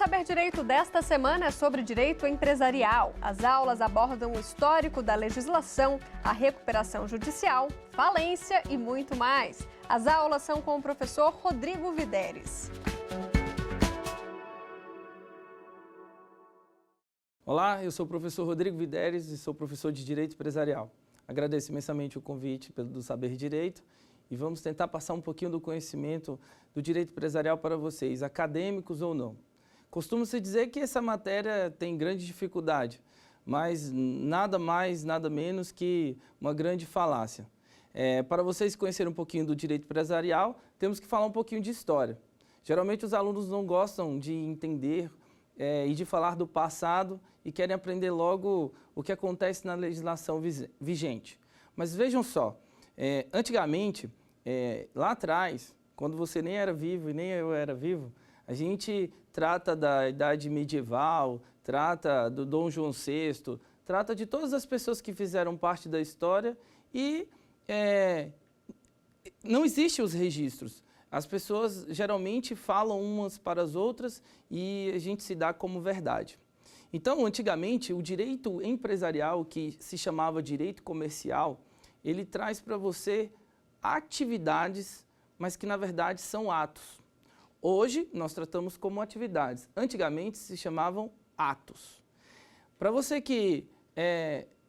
Saber Direito desta semana é sobre direito empresarial. As aulas abordam o histórico da legislação, a recuperação judicial, falência e muito mais. As aulas são com o professor Rodrigo Videres. Olá, eu sou o professor Rodrigo Videres e sou professor de Direito Empresarial. Agradeço imensamente o convite do Saber Direito e vamos tentar passar um pouquinho do conhecimento do direito empresarial para vocês, acadêmicos ou não. Costuma-se dizer que essa matéria tem grande dificuldade, mas nada mais, nada menos que uma grande falácia. Para vocês conhecerem um pouquinho do direito empresarial, temos que falar um pouquinho de história. Geralmente os alunos não gostam de entender e de falar do passado e querem aprender logo o que acontece na legislação vigente. Mas vejam só, antigamente, lá atrás, quando você nem era vivo e nem eu era vivo, a gente trata da idade medieval, trata do Dom João VI, trata de todas as pessoas que fizeram parte da história e não existem os registros. As pessoas geralmente falam umas para as outras e a gente se dá como verdade. Então, antigamente, o direito empresarial, que se chamava direito comercial, ele traz para você atividades, mas que na verdade são atos. Hoje, nós tratamos como atividades. Antigamente, se chamavam atos. Para você que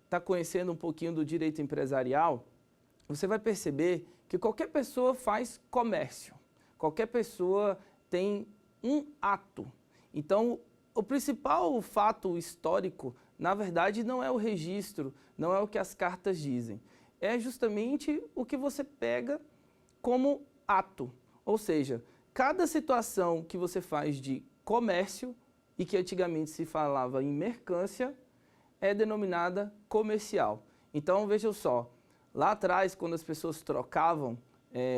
está conhecendo um pouquinho do direito empresarial, você vai perceber que qualquer pessoa faz comércio. Qualquer pessoa tem um ato. Então, o principal fato histórico, na verdade, não é o registro, não é o que as cartas dizem. É justamente o que você pega como ato. Ou seja, cada situação que você faz de comércio, e que antigamente se falava em mercância, é denominada comercial. Então, vejam só, lá atrás, quando as pessoas trocavam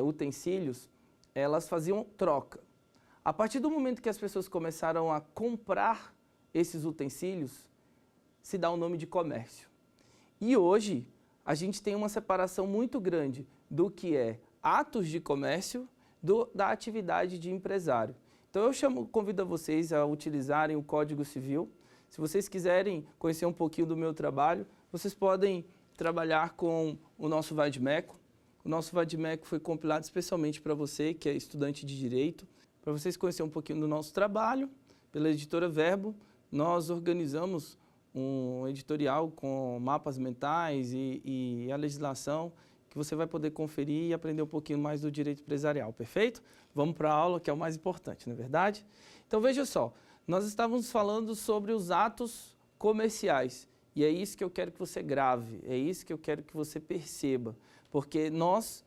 utensílios, elas faziam troca. A partir do momento que as pessoas começaram a comprar esses utensílios, se dá o nome de comércio. E hoje, a gente tem uma separação muito grande do que é atos de comércio da atividade de empresário. Então eu convido vocês a utilizarem o Código Civil. Se vocês quiserem conhecer um pouquinho do meu trabalho, vocês podem trabalhar com o nosso vade-mecum. O nosso vade-mecum foi compilado especialmente para você, que é estudante de Direito, para vocês conhecerem um pouquinho do nosso trabalho. Pela editora Verbo, nós organizamos um editorial com mapas mentais e a legislação, que você vai poder conferir e aprender um pouquinho mais do direito empresarial, perfeito? Vamos para a aula, que é o mais importante, não é verdade? Então veja só, nós estávamos falando sobre os atos comerciais, e é isso que eu quero que você grave, é isso que eu quero que você perceba, porque nós,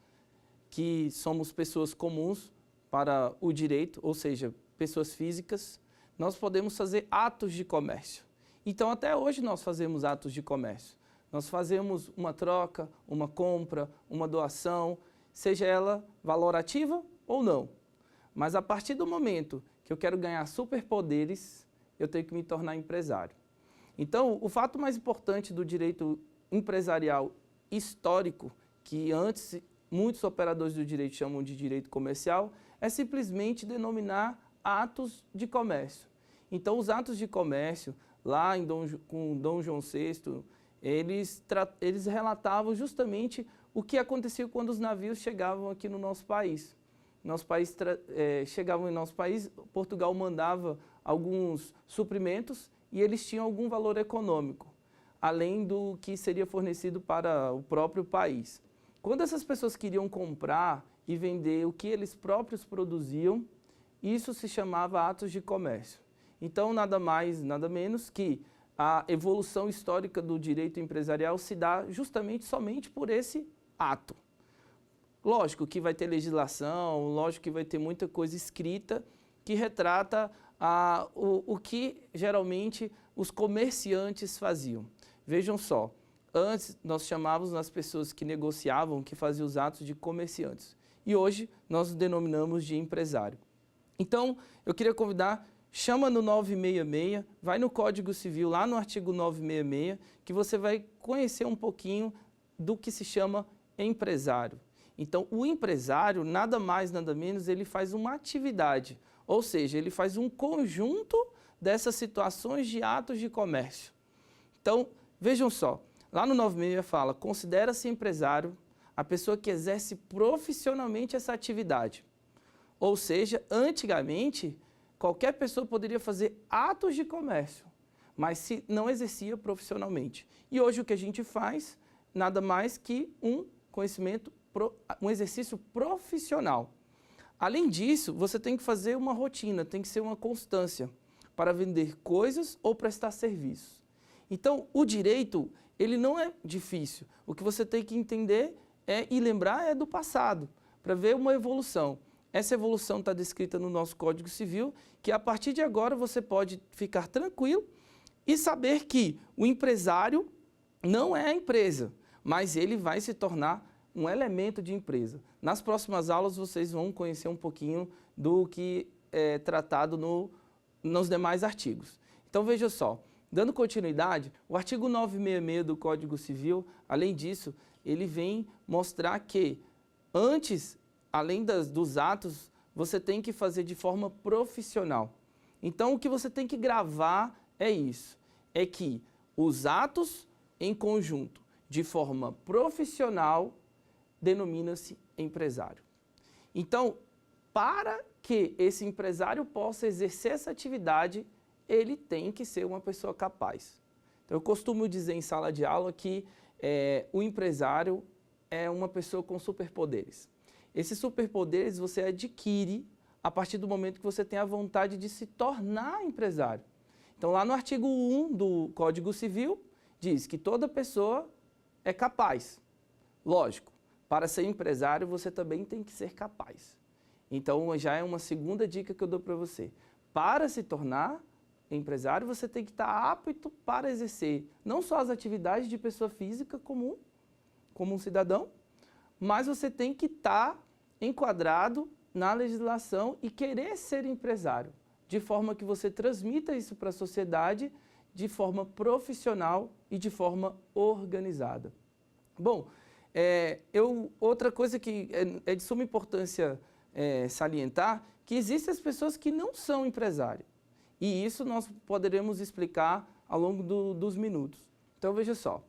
que somos pessoas comuns para o direito, ou seja, pessoas físicas, nós podemos fazer atos de comércio. Então até hoje nós fazemos atos de comércio. Nós fazemos uma troca, uma compra, uma doação, seja ela valorativa ou não. Mas a partir do momento que eu quero ganhar superpoderes, eu tenho que me tornar empresário. Então, o fato mais importante do direito empresarial histórico, que antes muitos operadores do direito chamam de direito comercial, é simplesmente denominar atos de comércio. Então, os atos de comércio, lá com Dom João VI, eles relatavam justamente o que acontecia quando os navios chegavam aqui no nosso país. Chegavam em nosso país, Portugal mandava alguns suprimentos e eles tinham algum valor econômico, além do que seria fornecido para o próprio país. Quando essas pessoas queriam comprar e vender o que eles próprios produziam, isso se chamava atos de comércio. Então, nada mais, nada menos que a evolução histórica do direito empresarial se dá justamente somente por esse ato. Lógico que vai ter legislação, lógico que vai ter muita coisa escrita que retrata o que geralmente os comerciantes faziam. Vejam só, antes nós chamávamos as pessoas que negociavam, que faziam os atos de comerciantes. E hoje nós os denominamos de empresário. Então, eu queria convidar, chama no 966, vai no Código Civil, lá no artigo 966, que você vai conhecer um pouquinho do que se chama empresário. Então, o empresário, nada mais, nada menos, ele faz uma atividade, ou seja, ele faz um conjunto dessas situações de atos de comércio. Então, vejam só, lá no 96 fala, considera-se empresário a pessoa que exerce profissionalmente essa atividade. Ou seja, antigamente, qualquer pessoa poderia fazer atos de comércio, mas se não exercia profissionalmente. E hoje o que a gente faz, nada mais que um exercício profissional. Além disso, você tem que fazer uma rotina, tem que ser uma constância para vender coisas ou prestar serviços. Então, o direito, ele não é difícil. O que você tem que entender e lembrar é do passado, para ver uma evolução. Essa evolução está descrita no nosso Código Civil, que a partir de agora você pode ficar tranquilo e saber que o empresário não é a empresa, mas ele vai se tornar um elemento de empresa. Nas próximas aulas vocês vão conhecer um pouquinho do que é tratado nos demais artigos. Então veja só, dando continuidade, o artigo 966 do Código Civil, além disso, ele vem mostrar que antes, além dos atos, você tem que fazer de forma profissional. Então o que você tem que gravar é isso, é que os atos em conjunto, de forma profissional, denomina-se empresário. Então, para que esse empresário possa exercer essa atividade, ele tem que ser uma pessoa capaz. Então, eu costumo dizer em sala de aula que o empresário é uma pessoa com superpoderes. Esses superpoderes você adquire a partir do momento que você tem a vontade de se tornar empresário. Então, lá no artigo 1 do Código Civil, diz que toda pessoa é capaz. Lógico, para ser empresário, você também tem que ser capaz. Então, já é uma segunda dica que eu dou para você. Para se tornar empresário, você tem que estar apto para exercer não só as atividades de pessoa física comum, como um cidadão, mas você tem que estar enquadrado na legislação e querer ser empresário, de forma que você transmita isso para a sociedade de forma profissional e de forma organizada. Bom, outra coisa que é de suma importância salientar, que existem as pessoas que não são empresários. E isso nós poderemos explicar ao longo dos minutos. Então veja só,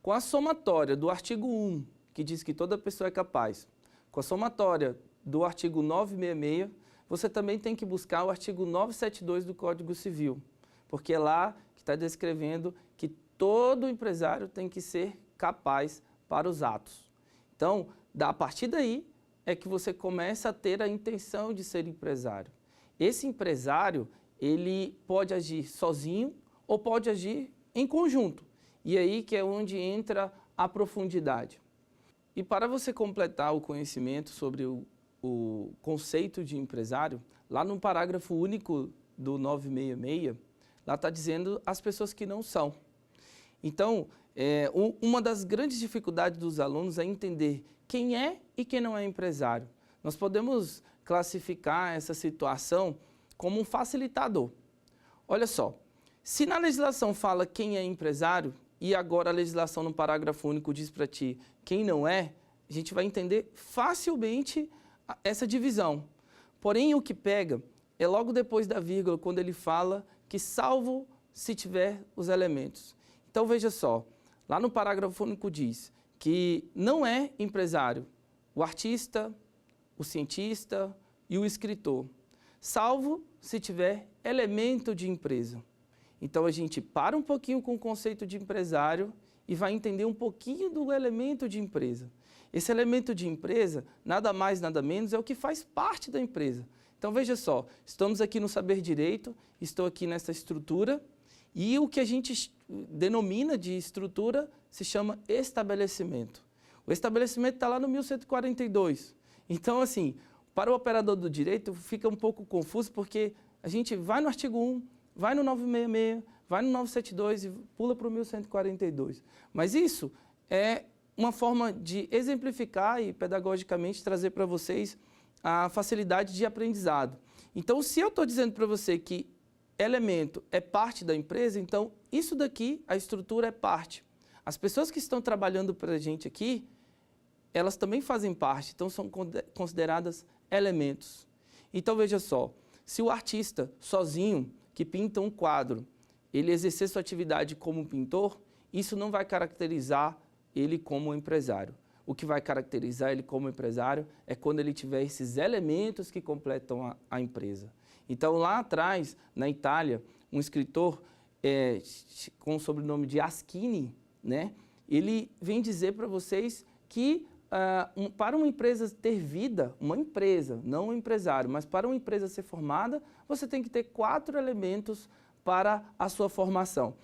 com a somatória do artigo 1, que diz que toda pessoa é capaz, com a somatória do artigo 966, você também tem que buscar o artigo 972 do Código Civil, porque é lá que está descrevendo que todo empresário tem que ser capaz para os atos. Então, a partir daí é que você começa a ter a intenção de ser empresário. Esse empresário, ele pode agir sozinho ou pode agir em conjunto. E aí que é onde entra a profundidade. E para você completar o conhecimento sobre o conceito de empresário, lá no parágrafo único do 966, lá está dizendo as pessoas que não são. Então, uma das grandes dificuldades dos alunos é entender quem é e quem não é empresário. Nós podemos classificar essa situação como um facilitador. Olha só, se na legislação fala quem é empresário e agora a legislação no parágrafo único diz para ti quem não é, a gente vai entender facilmente essa divisão. Porém, o que pega é logo depois da vírgula, quando ele fala que salvo se tiver os elementos. Então, veja só, lá no parágrafo único diz que não é empresário o artista, o cientista e o escritor, salvo se tiver elemento de empresa. Então, a gente para um pouquinho com o conceito de empresário e vai entender um pouquinho do elemento de empresa. Esse elemento de empresa, nada mais, nada menos, é o que faz parte da empresa. Então, veja só, estamos aqui no Saber Direito, estou aqui nessa estrutura, e o que a gente denomina de estrutura se chama estabelecimento. O estabelecimento está lá no 1142. Então, assim, para o operador do direito fica um pouco confuso, porque a gente vai no artigo 1, vai no 966, vai no 972 e pula para o 1142. Mas isso é uma forma de exemplificar e pedagogicamente trazer para vocês a facilidade de aprendizado. Então, se eu estou dizendo para você que elemento é parte da empresa, então isso daqui, a estrutura é parte. As pessoas que estão trabalhando para a gente aqui, elas também fazem parte, então são consideradas elementos. Então veja só, se o artista sozinho, que pinta um quadro, ele exercer sua atividade como pintor, isso não vai caracterizar ele como empresário. O que vai caracterizar ele como empresário é quando ele tiver esses elementos que completam a empresa. Então, lá atrás, na Itália, um escritor com o sobrenome de Aschini, né, ele vem dizer para vocês que para uma empresa ter vida, uma empresa, não um empresário, mas para uma empresa ser formada, você tem que ter 4 elementos para a sua formação.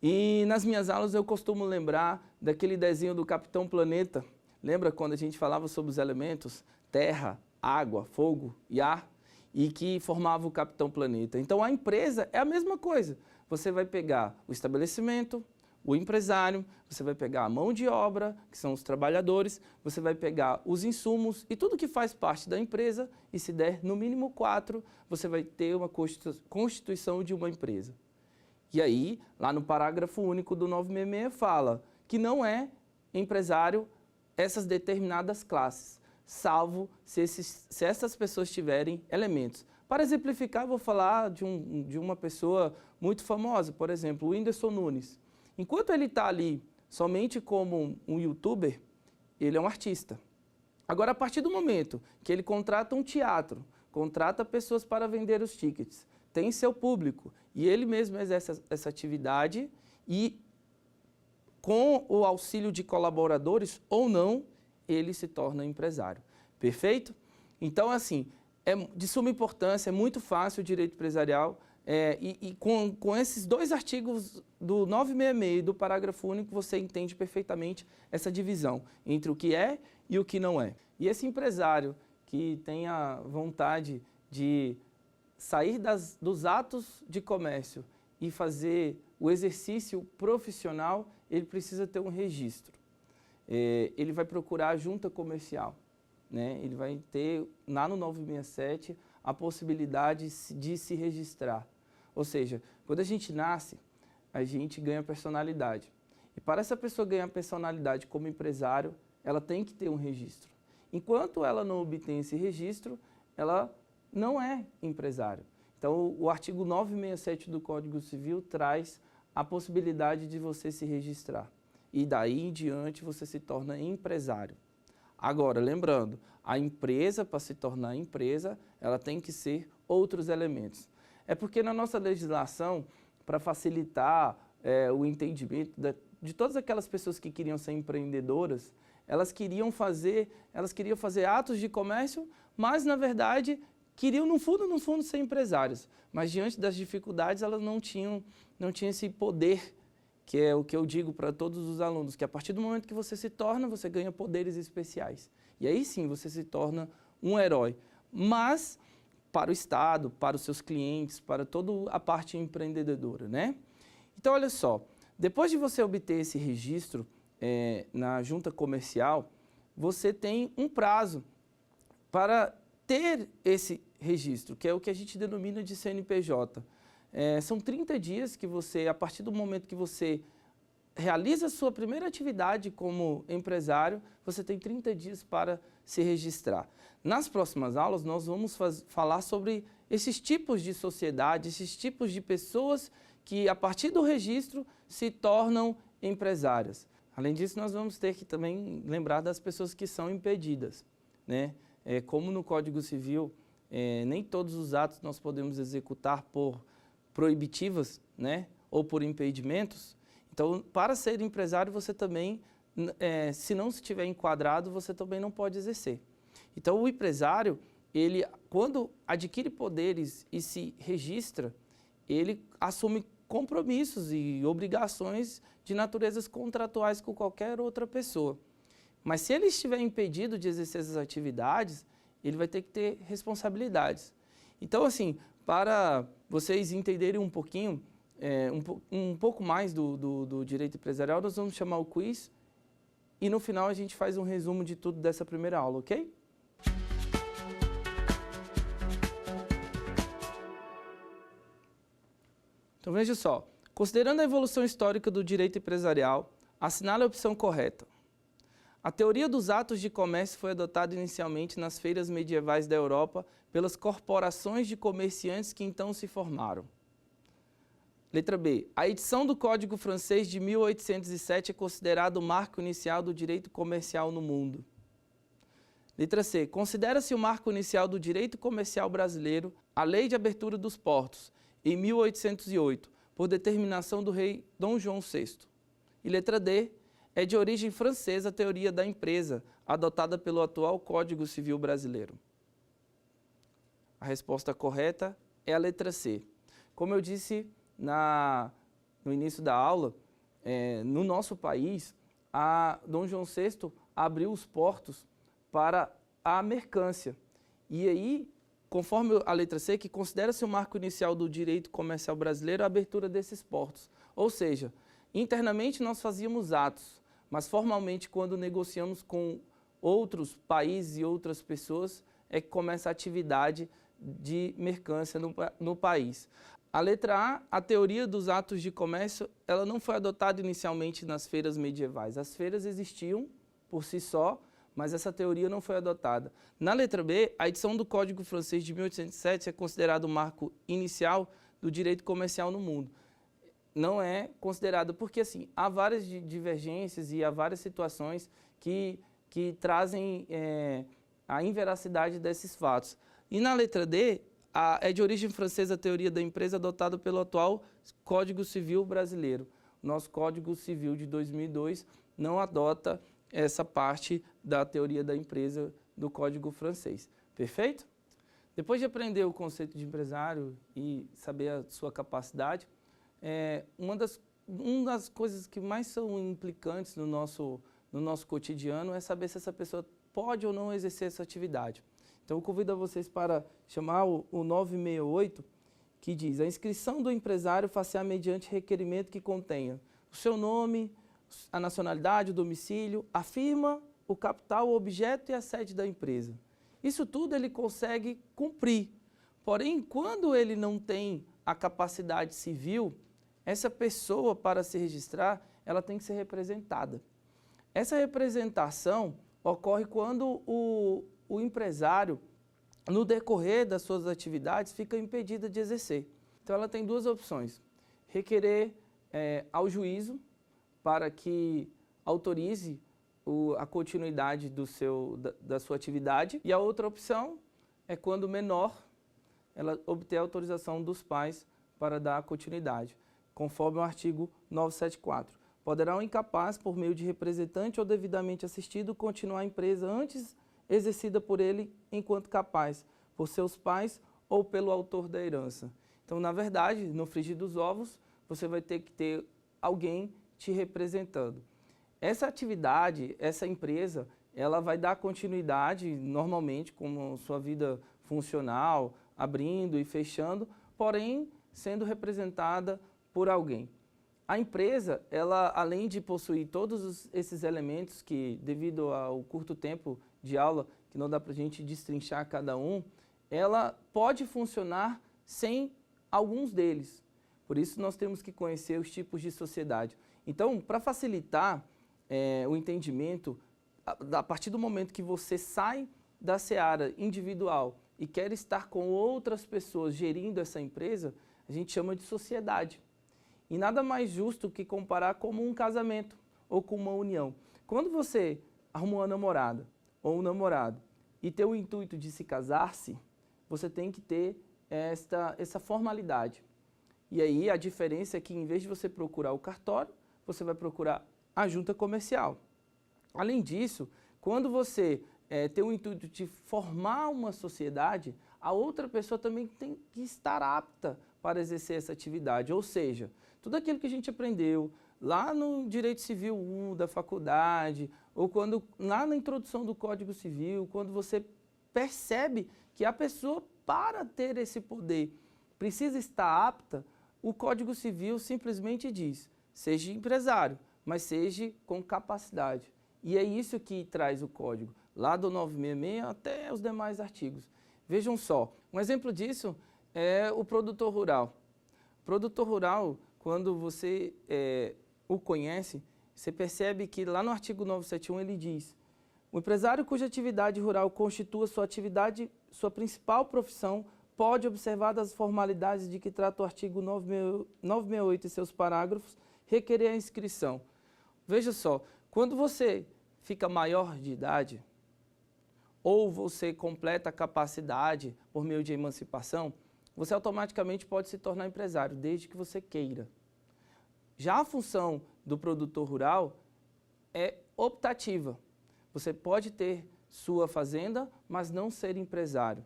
E nas minhas aulas eu costumo lembrar daquele desenho do Capitão Planeta. Lembra quando a gente falava sobre os elementos? Terra, água, fogo e ar, e que formava o Capitão Planeta. Então a empresa é a mesma coisa. Você vai pegar o estabelecimento, o empresário, você vai pegar a mão de obra, que são os trabalhadores, você vai pegar os insumos e tudo que faz parte da empresa, e se der no mínimo 4, você vai ter uma constituição de uma empresa. E aí, lá no parágrafo único do 966 fala que não é empresário essas determinadas classes, salvo se essas pessoas tiverem elementos. Para exemplificar, eu vou falar de uma pessoa muito famosa, por exemplo, o Whindersson Nunes. Enquanto ele está ali somente como um youtuber, ele é um artista. Agora, a partir do momento que ele contrata um teatro, contrata pessoas para vender os tickets, tem seu público e ele mesmo exerce essa atividade e com o auxílio de colaboradores ou não, ele se torna empresário. Perfeito? Então, assim, é de suma importância, é muito fácil o direito empresarial. Com esses 2 artigos do 966 e do parágrafo único, você entende perfeitamente essa divisão entre o que é e o que não é. E esse empresário que tem a vontade de sair dos atos de comércio e fazer o exercício profissional, ele precisa ter um registro. Ele vai procurar a junta comercial, né? Ele vai ter, lá no 967, a possibilidade de se registrar. Ou seja, quando a gente nasce, a gente ganha personalidade. E para essa pessoa ganhar personalidade como empresário, ela tem que ter um registro. Enquanto ela não obtém esse registro, ela não é empresário. Então, o artigo 967 do Código Civil traz a possibilidade de você se registrar. E daí em diante você se torna empresário. Agora, lembrando, a empresa, para se tornar empresa, ela tem que ser outros elementos. É porque na nossa legislação, para facilitar o entendimento de todas aquelas pessoas que queriam ser empreendedoras, elas queriam fazer atos de comércio, mas na verdade queriam no fundo ser empresários. Mas diante das dificuldades elas não tinham esse poder, que é o que eu digo para todos os alunos, que a partir do momento que você se torna, você ganha poderes especiais. E aí sim você se torna um herói. Mas para o Estado, para os seus clientes, para toda a parte empreendedora, né? Então, olha só, depois de você obter esse registro na junta comercial, você tem um prazo para ter esse registro, que é o que a gente denomina de CNPJ. São 30 dias que você, a partir do momento que você realiza a sua primeira atividade como empresário, você tem 30 dias para se registrar. Nas próximas aulas, nós vamos falar sobre esses tipos de sociedade, esses tipos de pessoas que, a partir do registro, se tornam empresárias. Além disso, nós vamos ter que também lembrar das pessoas que são impedidas, né? Como no Código Civil, nem todos os atos nós podemos executar por proibitivas, né? Ou por impedimentos. Então, para ser empresário, você também, se não estiver enquadrado, você também não pode exercer. Então, o empresário, ele, quando adquire poderes e se registra, ele assume compromissos e obrigações de naturezas contratuais com qualquer outra pessoa. Mas se ele estiver impedido de exercer essas atividades, ele vai ter que ter responsabilidades. Então, assim, para vocês entenderem um pouquinho, um pouco mais do direito empresarial, nós vamos chamar o quiz e no final a gente faz um resumo de tudo dessa primeira aula, ok? Então veja só, considerando a evolução histórica do direito empresarial, assinale a opção correta. A teoria dos atos de comércio foi adotada inicialmente nas feiras medievais da Europa pelas corporações de comerciantes que então se formaram. Letra B. A edição do Código Francês de 1807 é considerado o marco inicial do direito comercial no mundo. Letra C. Considera-se o marco inicial do direito comercial brasileiro a Lei de Abertura dos Portos, em 1808, por determinação do rei Dom João VI. E letra D. É de origem francesa a teoria da empresa, adotada pelo atual Código Civil brasileiro. A resposta correta é a letra C. Como eu disse no início da aula, no nosso país, Dom João VI abriu os portos para a mercância. E aí, conforme a letra C, que considera-se o marco inicial do direito comercial brasileiro a abertura desses portos. Ou seja, internamente nós fazíamos atos, mas formalmente quando negociamos com outros países e outras pessoas é que começa a atividade de mercância no país. A letra A teoria dos atos de comércio, ela não foi adotada inicialmente nas feiras medievais. As feiras existiam por si só, mas essa teoria não foi adotada. Na letra B, a edição do Código Francês de 1807 é considerado o marco inicial do direito comercial no mundo. Não é considerado, porque assim, há várias divergências e há várias situações que trazem a inveracidade desses fatos. E na letra D, é de origem francesa a teoria da empresa adotada pelo atual Código Civil brasileiro. Nosso Código Civil de 2002 não adota essa parte da teoria da empresa do Código francês. Perfeito? Depois de aprender o conceito de empresário e saber a sua capacidade, uma das coisas que mais são implicantes no nosso cotidiano é saber se essa pessoa pode ou não exercer essa atividade. Então, eu convido a vocês para chamar o 968, que diz: a inscrição do empresário far-se-á mediante requerimento que contenha o seu nome, a nacionalidade, o domicílio, a firma, o capital, o objeto e a sede da empresa. Isso tudo ele consegue cumprir. Porém, quando ele não tem a capacidade civil, essa pessoa, para se registrar, ela tem que ser representada. Essa representação ocorre quando o empresário, no decorrer das suas atividades, fica impedida de exercer. Então, ela tem duas opções: requerer ao juízo para que autorize a continuidade da sua atividade, e a outra opção é quando menor, ela obter a autorização dos pais para dar continuidade, conforme o artigo 974. Poderá o incapaz, por meio de representante ou devidamente assistido, continuar a empresa antes exercida por ele enquanto capaz, por seus pais ou pelo autor da herança. Então, na verdade, no frigir dos ovos, você vai ter que ter alguém te representando. Essa atividade, essa empresa, ela vai dar continuidade normalmente como sua vida funcional, abrindo e fechando, porém sendo representada por alguém. A empresa, ela, além de possuir todos esses elementos que, devido ao curto tempo de aula, que não dá para a gente destrinchar cada um, ela pode funcionar sem alguns deles. Por isso, nós temos que conhecer os tipos de sociedade. Então, para facilitar o entendimento, a partir do momento que você sai da seara individual e quer estar com outras pessoas gerindo essa empresa, a gente chama de sociedade. E nada mais justo que comparar como um casamento ou com uma união. Quando você arruma uma namorada ou um namorado e tem o intuito de se casar-se, você tem que ter essa formalidade. E aí a diferença é que, em vez de você procurar o cartório, você vai procurar a junta comercial. Além disso, quando você tem o intuito de formar uma sociedade, a outra pessoa também tem que estar apta para exercer essa atividade. Ou seja, tudo aquilo que a gente aprendeu lá no Direito Civil 1 da faculdade, ou lá na introdução do Código Civil, quando você percebe que a pessoa, para ter esse poder, precisa estar apta, o Código Civil simplesmente diz: seja empresário, mas seja com capacidade. E é isso que traz o Código, lá do 966 até os demais artigos. Vejam só, um exemplo disso é o produtor rural. O produtor rural, quando você o conhece, você percebe que lá no artigo 971 ele diz: o empresário cuja atividade rural constitua sua principal profissão pode, observadas as formalidades de que trata o artigo 968 e seus parágrafos, requerer a inscrição. Veja só, quando você fica maior de idade, ou você completa a capacidade por meio de emancipação, você automaticamente pode se tornar empresário, desde que você queira. Já a função do produtor rural é optativa. Você pode ter sua fazenda, mas não ser empresário.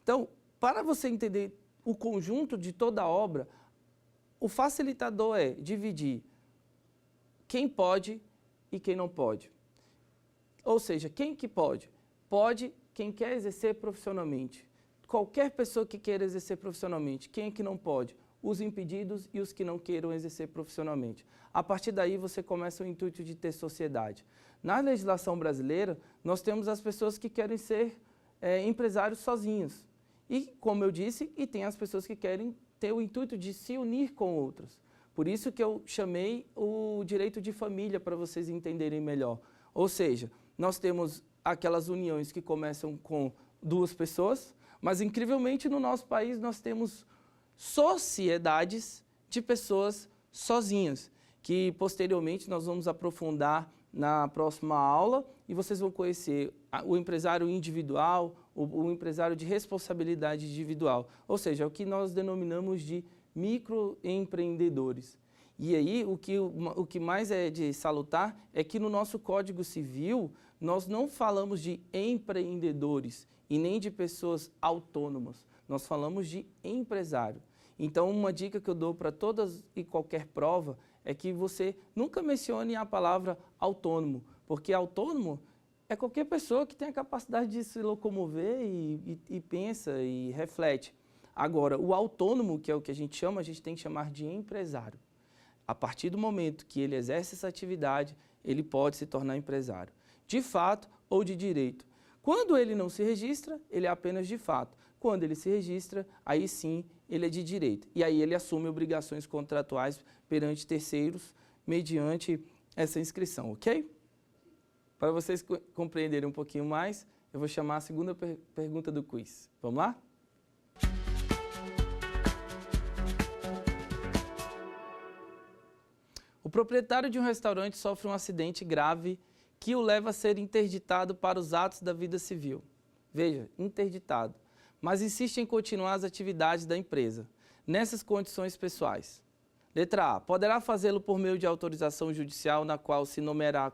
Então, para você entender o conjunto de toda a obra, o facilitador é dividir quem pode e quem não pode. Ou seja, quem que pode? Pode quem quer exercer profissionalmente. Qualquer pessoa que queira exercer profissionalmente. Quem é que não pode? Os impedidos e os que não queiram exercer profissionalmente. A partir daí você começa o intuito de ter sociedade. Na legislação brasileira, nós temos as pessoas que querem ser empresários sozinhos. E, como eu disse, e tem as pessoas que querem ter o intuito de se unir com outros. Por isso que eu chamei o direito de família, para vocês entenderem melhor. Ou seja, nós temos aquelas uniões que começam com 2 pessoas, mas incrivelmente no nosso país nós temos sociedades de pessoas sozinhas, que posteriormente nós vamos aprofundar na próxima aula e vocês vão conhecer o empresário individual, o empresário de responsabilidade individual, ou seja, o que nós denominamos de microempreendedores. E aí, o que mais é de salutar é que no nosso Código Civil, nós não falamos de empreendedores e nem de pessoas autônomas, nós falamos de empresário. Então, uma dica que eu dou para todas e qualquer prova é que você nunca mencione a palavra autônomo, porque autônomo é qualquer pessoa que tem a capacidade de se locomover e pensa e reflete. Agora, o autônomo, que é o que a gente tem que chamar de empresário. A partir do momento que ele exerce essa atividade, ele pode se tornar empresário, de fato ou de direito. Quando ele não se registra, ele é apenas de fato. Quando ele se registra, aí sim ele é de direito. E aí ele assume obrigações contratuais perante terceiros mediante essa inscrição, ok? Para vocês compreenderem um pouquinho mais, eu vou chamar a segunda pergunta do quiz. Vamos lá? O proprietário de um restaurante sofre um acidente grave que o leva a ser interditado para os atos da vida civil. Veja, interditado. Mas insiste em continuar as atividades da empresa, nessas condições pessoais. Letra A. Poderá fazê-lo por meio de autorização judicial na qual se nomeará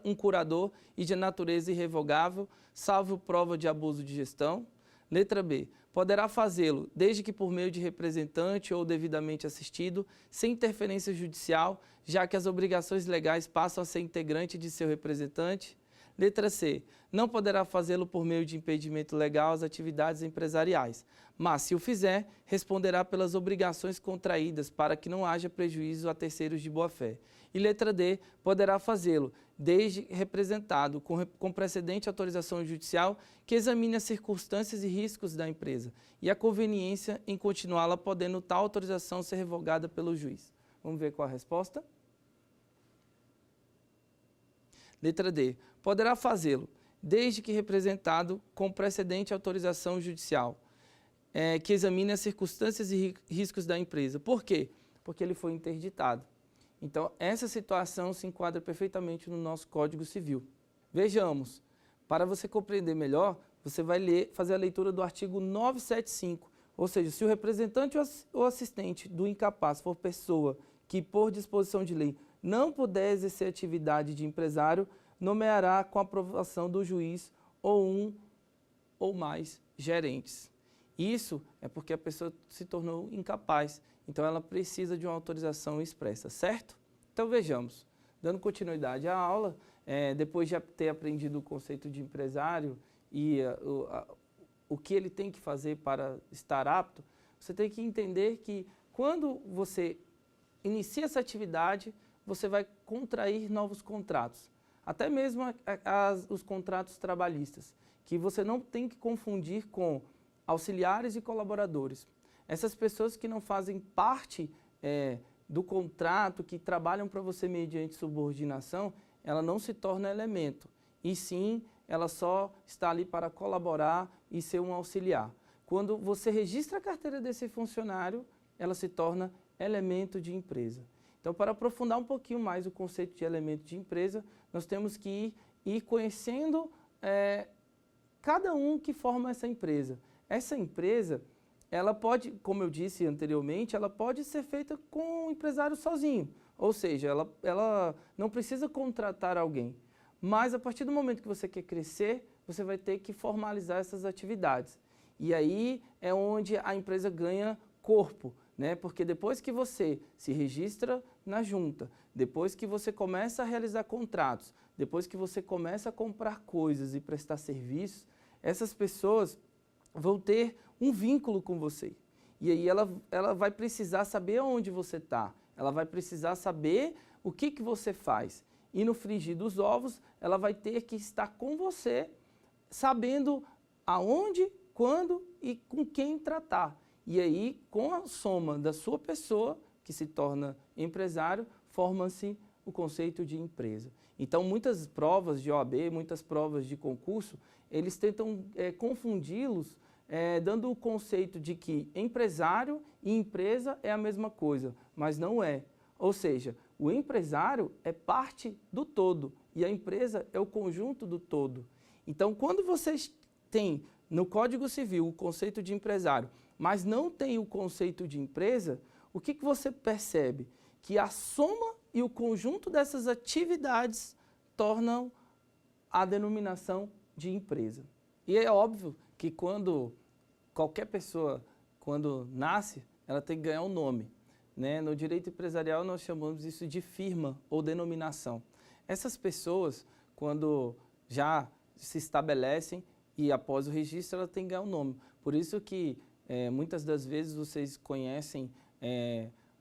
um curador e de natureza irrevogável, salvo prova de abuso de gestão. Letra B. Poderá fazê-lo desde que por meio de representante ou devidamente assistido, sem interferência judicial, já que as obrigações legais passam a ser integrante de seu representante. Letra C. Não poderá fazê-lo por meio de impedimento legal às atividades empresariais, mas, se o fizer, responderá pelas obrigações contraídas para que não haja prejuízo a terceiros de boa-fé. E letra D. Poderá fazê-lo desde representado com precedente autorização judicial que examine as circunstâncias e riscos da empresa e a conveniência em continuá-la, podendo tal autorização ser revogada pelo juiz. Vamos ver qual a resposta? Letra D. Poderá fazê-lo desde que representado com precedente autorização judicial que examine as circunstâncias e riscos da empresa. Por quê? Porque ele foi interditado. Então, essa situação se enquadra perfeitamente no nosso Código Civil. Vejamos, para você compreender melhor, você vai fazer a leitura do artigo 975, ou seja, se o representante ou assistente do incapaz for pessoa que, por disposição de lei, não puder exercer atividade de empresário, nomeará com aprovação do juiz ou um ou mais gerentes. Isso é porque a pessoa se tornou incapaz. Então, ela precisa de uma autorização expressa, certo? Então, vejamos. Dando continuidade à aula, depois de ter aprendido o conceito de empresário e o que ele tem que fazer para estar apto, você tem que entender que quando você inicia essa atividade, você vai contrair novos contratos. Até mesmo os contratos trabalhistas, que você não tem que confundir com auxiliares e colaboradores. Essas pessoas que não fazem parte do contrato, que trabalham para você mediante subordinação, ela não se torna elemento. E sim, ela só está ali para colaborar e ser um auxiliar. quando você registra a carteira desse funcionário, ela se torna elemento de empresa. Então, para aprofundar um pouquinho mais o conceito de elemento de empresa, nós temos que ir conhecendo cada um que forma essa empresa. Essa empresa, ela pode, como eu disse anteriormente, ela pode ser feita com o empresário sozinho. Ou seja, ela não precisa contratar alguém. Mas a partir do momento que você quer crescer, você vai ter que formalizar essas atividades. E aí é onde a empresa ganha corpo, né? Porque depois que você se registra na junta, depois que você começa a realizar contratos, depois que você começa a comprar coisas e prestar serviços, essas pessoas vão ter um vínculo com você. E aí ela vai precisar saber onde você está, ela vai precisar saber o que você faz. E no frigir dos ovos, ela vai ter que estar com você, sabendo aonde, quando e com quem tratar. E aí, com a soma da sua pessoa, que se torna empresário, forma-se o conceito de empresa. Então, muitas provas de OAB, muitas provas de concurso, eles tentam confundi-los, dando o conceito de que empresário e empresa é a mesma coisa, mas não é. Ou seja, o empresário é parte do todo e a empresa é o conjunto do todo. Então, quando vocês têm no Código Civil o conceito de empresário, mas não tem o conceito de empresa, o que você percebe? Que a soma e o conjunto dessas atividades tornam a denominação de empresa. E é óbvio que quando qualquer pessoa, quando nasce, ela tem que ganhar um nome. Né? No direito empresarial, nós chamamos isso de firma ou denominação. Essas pessoas, quando já se estabelecem e após o registro, ela tem que ganhar um nome. Por isso que muitas das vezes vocês conhecem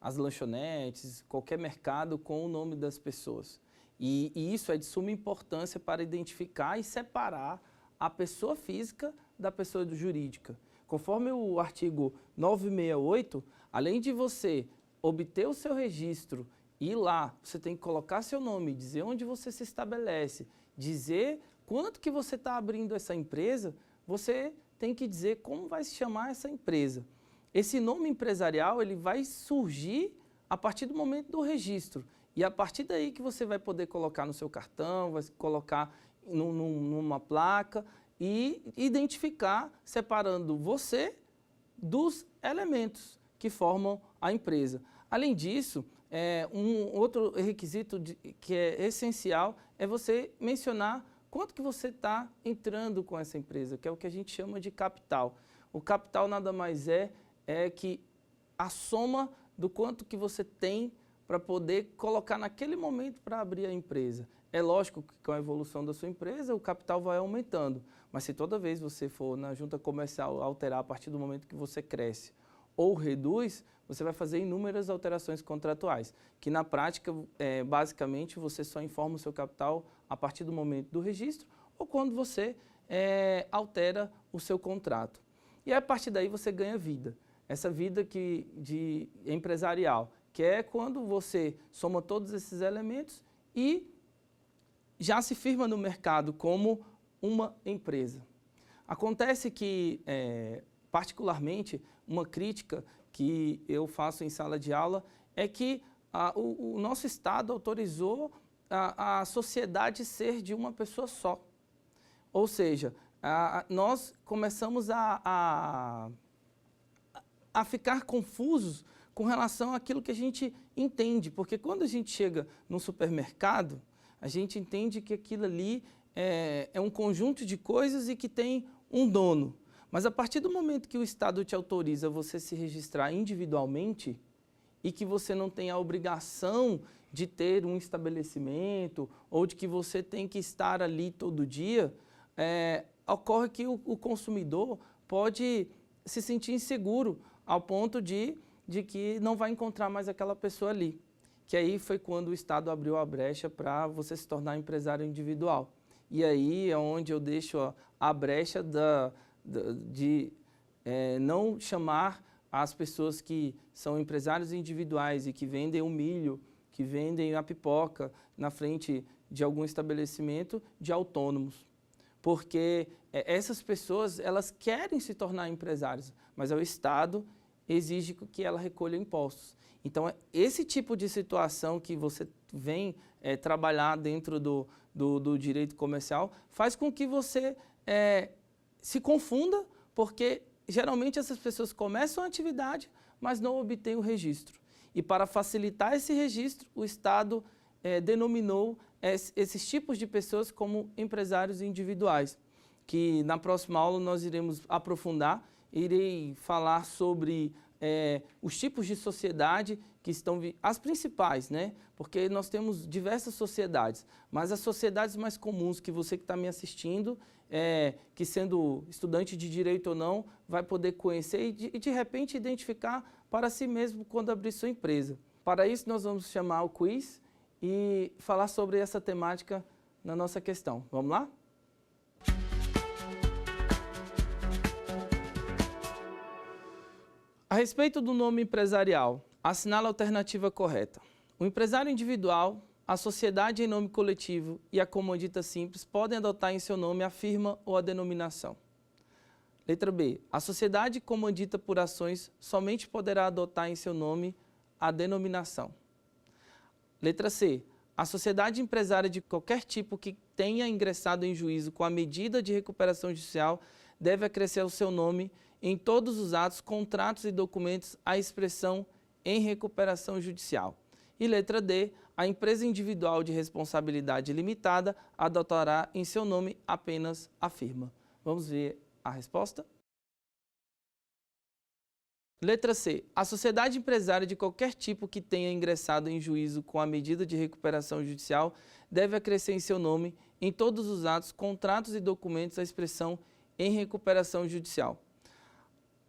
as lanchonetes, qualquer mercado com o nome das pessoas. E isso é de suma importância para identificar e separar a pessoa física da pessoa jurídica. Conforme o artigo 968, além de você obter o seu registro e ir lá, você tem que colocar seu nome, dizer onde você se estabelece, dizer quanto que você está abrindo essa empresa, você tem que dizer como vai se chamar essa empresa. Esse nome empresarial ele vai surgir a partir do momento do registro. E a partir daí que você vai poder colocar no seu cartão, vai colocar numa placa e identificar, separando você dos elementos que formam a empresa. Além disso, um outro requisito que é essencial é você mencionar quanto que você está entrando com essa empresa, que é o que a gente chama de capital. O capital nada mais é que a soma do quanto que você tem para poder colocar naquele momento para abrir a empresa. É lógico que com a evolução da sua empresa, o capital vai aumentando, mas se toda vez você for na junta comercial alterar a partir do momento que você cresce ou reduz, você vai fazer inúmeras alterações contratuais, que na prática, basicamente, você só informa o seu capital a partir do momento do registro ou quando você altera o seu contrato. E a partir daí você ganha vida. Essa vida de empresarial, que é quando você soma todos esses elementos e já se firma no mercado como uma empresa. Acontece que, particularmente, uma crítica que eu faço em sala de aula é que o nosso Estado autorizou a sociedade ser de uma pessoa só. Ou seja, nós começamos a ficar confusos com relação àquilo que a gente entende. Porque quando a gente chega num supermercado, a gente entende que aquilo ali é um conjunto de coisas e que tem um dono. Mas a partir do momento que o Estado te autoriza você se registrar individualmente e que você não tem a obrigação de ter um estabelecimento ou de que você tem que estar ali todo dia, ocorre que o consumidor pode se sentir inseguro ao ponto de que não vai encontrar mais aquela pessoa ali. Que aí foi quando o Estado abriu a brecha para você se tornar empresário individual. E aí é onde eu deixo a brecha de não chamar as pessoas que são empresários individuais e que vendem o milho, que vendem a pipoca na frente de algum estabelecimento, de autônomos. Porque essas pessoas, elas querem se tornar empresários, mas o Estado exige que ela recolha impostos. Então, esse tipo de situação que você vem trabalhar dentro do direito comercial faz com que você se confunda, porque geralmente essas pessoas começam a atividade, mas não obtêm o registro. E para facilitar esse registro, o Estado denominou esses tipos de pessoas como empresários individuais, que na próxima aula nós iremos aprofundar. Irei falar sobre os tipos de sociedade que estão, as principais, né? Porque nós temos diversas sociedades, mas as sociedades mais comuns que você que está me assistindo, que sendo estudante de direito ou não, vai poder conhecer e de repente identificar para si mesmo quando abrir sua empresa. Para isso nós vamos chamar o quiz e falar sobre essa temática na nossa questão. Vamos lá? A respeito do nome empresarial, assinale a alternativa correta. O empresário individual, a sociedade em nome coletivo e a comandita simples podem adotar em seu nome a firma ou a denominação. Letra B. A sociedade comandita por ações somente poderá adotar em seu nome a denominação. Letra C. A sociedade empresária de qualquer tipo que tenha ingressado em juízo com a medida de recuperação judicial deve acrescer ao seu nome em todos os atos, contratos e documentos a expressão em recuperação judicial. E letra D, a empresa individual de responsabilidade limitada adotará em seu nome apenas a firma. Vamos ver a resposta? Letra C, a sociedade empresária de qualquer tipo que tenha ingressado em juízo com a medida de recuperação judicial deve acrescer em seu nome em todos os atos, contratos e documentos a expressão em recuperação judicial.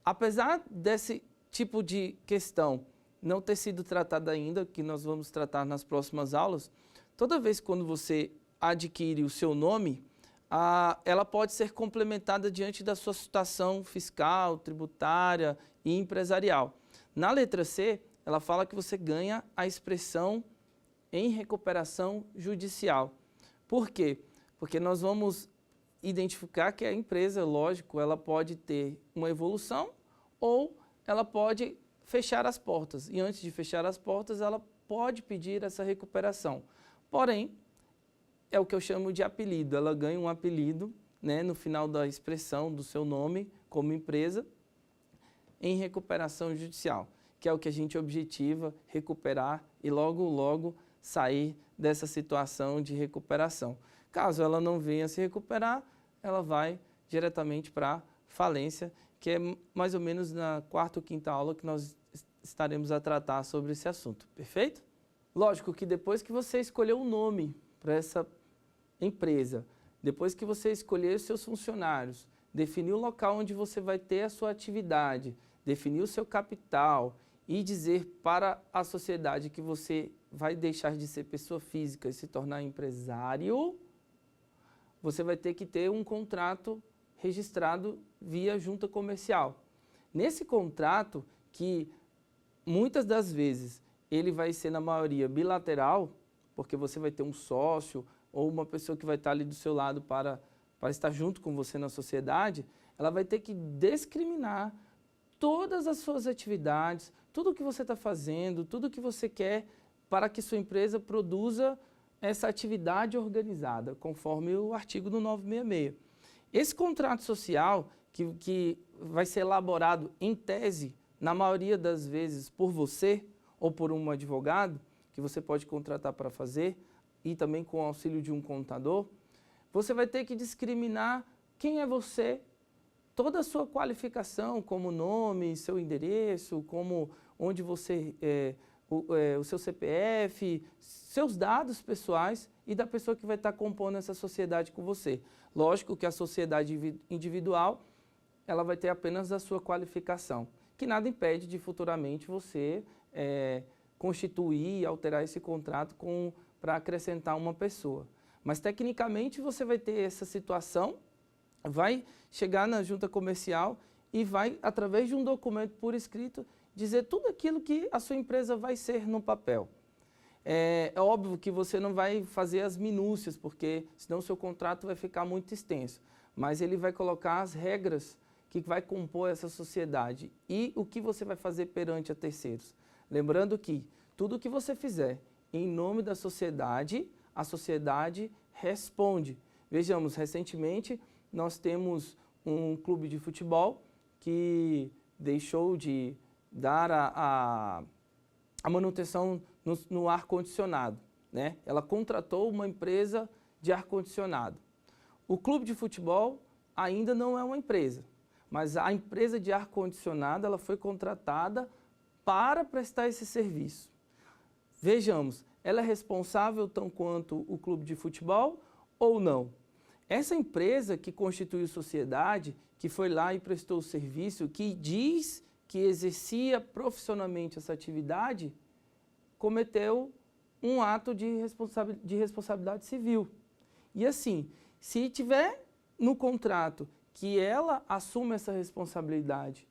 Apesar desse tipo de questão não ter sido tratada ainda, que nós vamos tratar nas próximas aulas, toda vez quando você adquire o seu nome, ela pode ser complementada diante da sua situação fiscal, tributária e empresarial. Na letra C, ela fala que você ganha a expressão em recuperação judicial. Por quê? Porque nós vamos identificar que a empresa, lógico, ela pode ter uma evolução ou ela pode fechar as portas. E antes de fechar as portas, ela pode pedir essa recuperação. Porém, é o que eu chamo de apelido. Ela ganha um apelido, né, no final da expressão do seu nome como empresa em recuperação judicial, que é o que a gente objetiva, recuperar e logo, logo sair dessa situação de recuperação. Caso ela não venha se recuperar, ela vai diretamente para falência, que é mais ou menos na quarta ou quinta aula que nós estaremos a tratar sobre esse assunto, perfeito? Lógico que depois que você escolheu o nome para essa empresa, depois que você escolher os seus funcionários, definir o local onde você vai ter a sua atividade, definir o seu capital e dizer para a sociedade que você vai deixar de ser pessoa física e se tornar empresário, você vai ter que ter um contrato registrado via junta comercial. Nesse contrato, que muitas das vezes ele vai ser na maioria bilateral, porque você vai ter um sócio ou uma pessoa que vai estar ali do seu lado para estar junto com você na sociedade, ela vai ter que discriminar todas as suas atividades, tudo o que você está fazendo, tudo o que você quer para que sua empresa produza essa atividade organizada, conforme o artigo do 966. Esse contrato social, que vai ser elaborado em tese, na maioria das vezes por você ou por um advogado, que você pode contratar para fazer, e também com o auxílio de um contador, você vai ter que discriminar quem é você, toda a sua qualificação, como nome, seu endereço, como onde você, o seu CPF, seus dados pessoais e da pessoa que vai estar compondo essa sociedade com você. Lógico que a sociedade individual, ela vai ter apenas a sua qualificação, que nada impede de futuramente você constituir e alterar esse contrato para acrescentar uma pessoa. Mas tecnicamente você vai ter essa situação, vai chegar na junta comercial e vai, através de um documento por escrito, dizer tudo aquilo que a sua empresa vai ser no papel. É óbvio que você não vai fazer as minúcias, porque senão o seu contrato vai ficar muito extenso. mas ele vai colocar as regras que vai compor essa sociedade e o que você vai fazer perante a terceiros. Lembrando que tudo o que você fizer em nome da sociedade, a sociedade responde. Vejamos, recentemente nós temos um clube de futebol que deixou de dar a manutenção no ar-condicionado, né? Ela contratou uma empresa de ar-condicionado. O clube de futebol ainda não é uma empresa, mas a empresa de ar-condicionado ela foi contratada para prestar esse serviço. Vejamos, ela é responsável tão quanto o clube de futebol ou não? Essa empresa que constituiu sociedade, que foi lá e prestou o serviço, que diz que exercia profissionalmente essa atividade, cometeu um ato de responsabilidade civil. E assim, se tiver no contrato que ela assume essa responsabilidade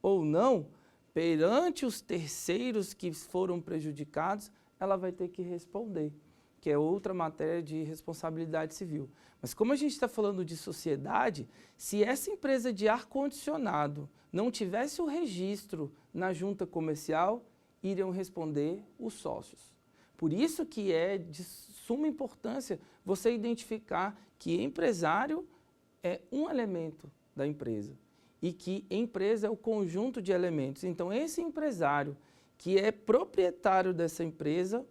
ou não, perante os terceiros que foram prejudicados, ela vai ter que responder, que é outra matéria de responsabilidade civil. Mas como a gente está falando de sociedade, se essa empresa de ar-condicionado não tivesse o registro na junta comercial, iriam responder os sócios. Por isso que é de suma importância você identificar que empresário é um elemento da empresa e que empresa é o conjunto de elementos. Então, esse empresário que é proprietário dessa empresa,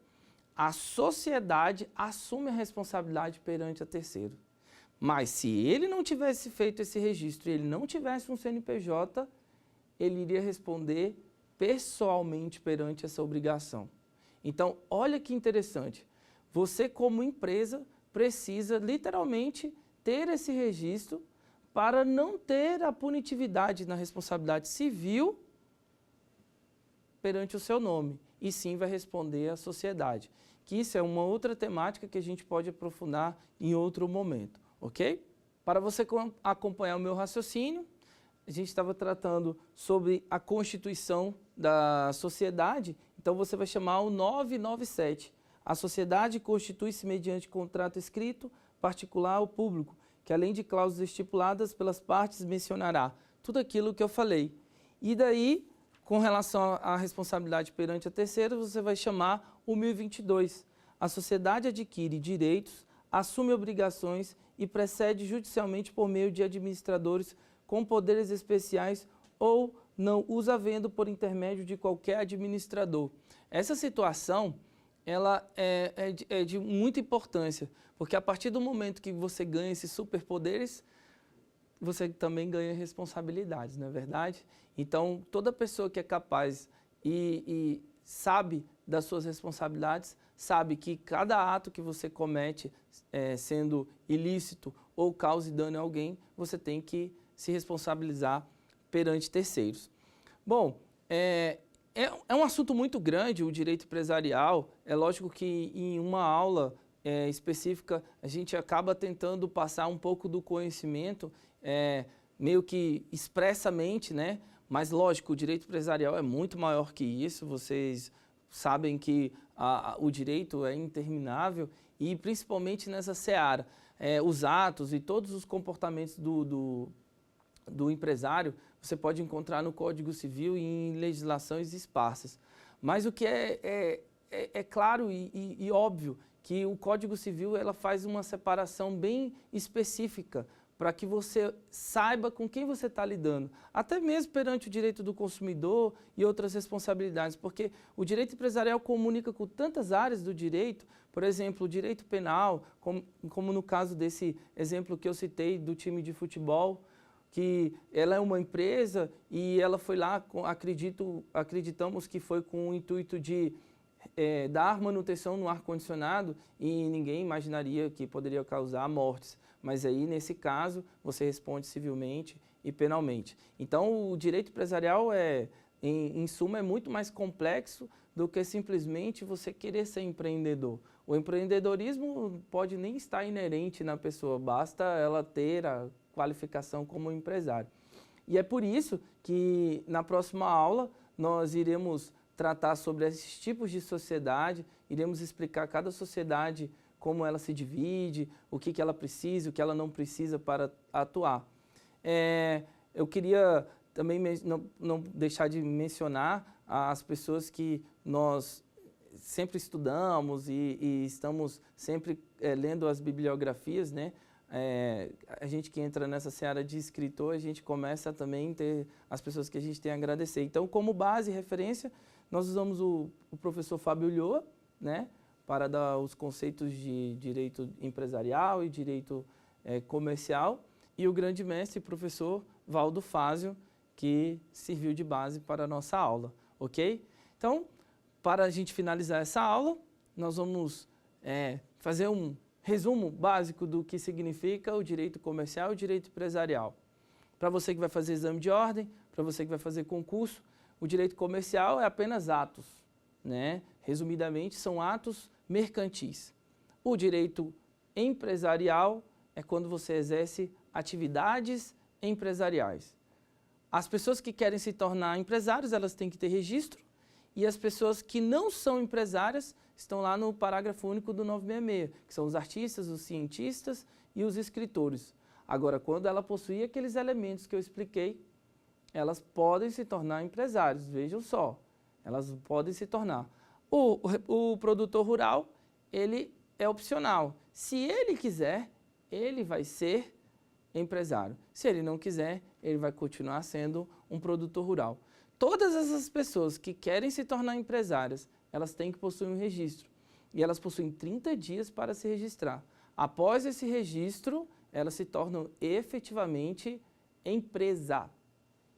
a sociedade assume a responsabilidade perante a terceiro. Mas se ele não tivesse feito esse registro e ele não tivesse um CNPJ, ele iria responder pessoalmente perante essa obrigação. Então, olha que interessante. Você, como empresa, precisa literalmente ter esse registro para não ter a punitividade na responsabilidade civil perante o seu nome, e sim vai responder à sociedade. Que isso é uma outra temática que a gente pode aprofundar em outro momento, ok? Para você acompanhar o meu raciocínio, a gente estava tratando sobre a constituição da sociedade, então você vai chamar o 997. A sociedade constitui-se mediante contrato escrito, particular ou público, que além de cláusulas estipuladas pelas partes mencionará tudo aquilo que eu falei. E daí, com relação à responsabilidade perante a terceiros, você vai chamar o 1022. A sociedade adquire direitos, assume obrigações e procede judicialmente por meio de administradores com poderes especiais ou não os havendo por intermédio de qualquer administrador. Essa situação ela é de muita importância, porque a partir do momento que você ganha esses superpoderes, você também ganha responsabilidades, não é verdade? Então, toda pessoa que é capaz e sabe das suas responsabilidades, sabe que cada ato que você comete, sendo ilícito ou cause dano a alguém, você tem que se responsabilizar perante terceiros. Bom, é um assunto muito grande, o direito empresarial. É lógico que em uma aula específica a gente acaba tentando passar um pouco do conhecimento, meio que expressamente, né? Mas lógico, o direito empresarial é muito maior que isso. Vocês sabem que o direito é interminável e principalmente nessa seara. Os atos e todos os comportamentos do empresário, você pode encontrar no Código Civil e em legislações esparsas. Mas o que é claro e óbvio que o Código Civil ela faz uma separação bem específica para que você saiba com quem você está lidando, até mesmo perante o direito do consumidor e outras responsabilidades, porque o direito empresarial comunica com tantas áreas do direito, por exemplo, o direito penal, como no caso desse exemplo que eu citei do time de futebol, que ela é uma empresa e ela foi lá, acreditamos que foi com o intuito de dar manutenção no ar-condicionado e ninguém imaginaria que poderia causar mortes. Mas aí, nesse caso, você responde civilmente e penalmente. Então, o direito empresarial, em suma, é muito mais complexo do que simplesmente você querer ser empreendedor. O empreendedorismo pode nem estar inerente na pessoa, basta ela ter a qualificação como empresário. E é por isso que, na próxima aula, nós iremos tratar sobre esses tipos de sociedade, iremos explicar cada sociedade como ela se divide, o que ela precisa, o que ela não precisa para atuar. Eu queria também não deixar de mencionar as pessoas que nós sempre estudamos e estamos sempre lendo as bibliografias, né? A gente que entra nessa seara de escritor, a gente começa também a ter as pessoas que a gente tem a agradecer. Então, como base e referência, nós usamos o professor Fábio Ulloa, né? Para dar os conceitos de direito empresarial e direito comercial, e o grande mestre, professor Valdo Fázio, que serviu de base para a nossa aula, ok? Então, para a gente finalizar essa aula, nós vamos fazer um resumo básico do que significa o direito comercial e o direito empresarial. Para você que vai fazer exame de ordem, para você que vai fazer concurso, o direito comercial é apenas atos, né? Resumidamente, são atos mercantis. O direito empresarial é quando você exerce atividades empresariais. As pessoas que querem se tornar empresários, elas têm que ter registro, e as pessoas que não são empresárias estão lá no parágrafo único do 966, que são os artistas, os cientistas e os escritores. Agora, quando ela possui aqueles elementos que eu expliquei, elas podem se tornar empresários, vejam só, elas podem se tornar. O produtor rural, ele é opcional. Se ele quiser, ele vai ser empresário. Se ele não quiser, ele vai continuar sendo um produtor rural. Todas essas pessoas que querem se tornar empresárias, elas têm que possuir um registro. E elas possuem 30 dias para se registrar. Após esse registro, elas se tornam efetivamente empresa.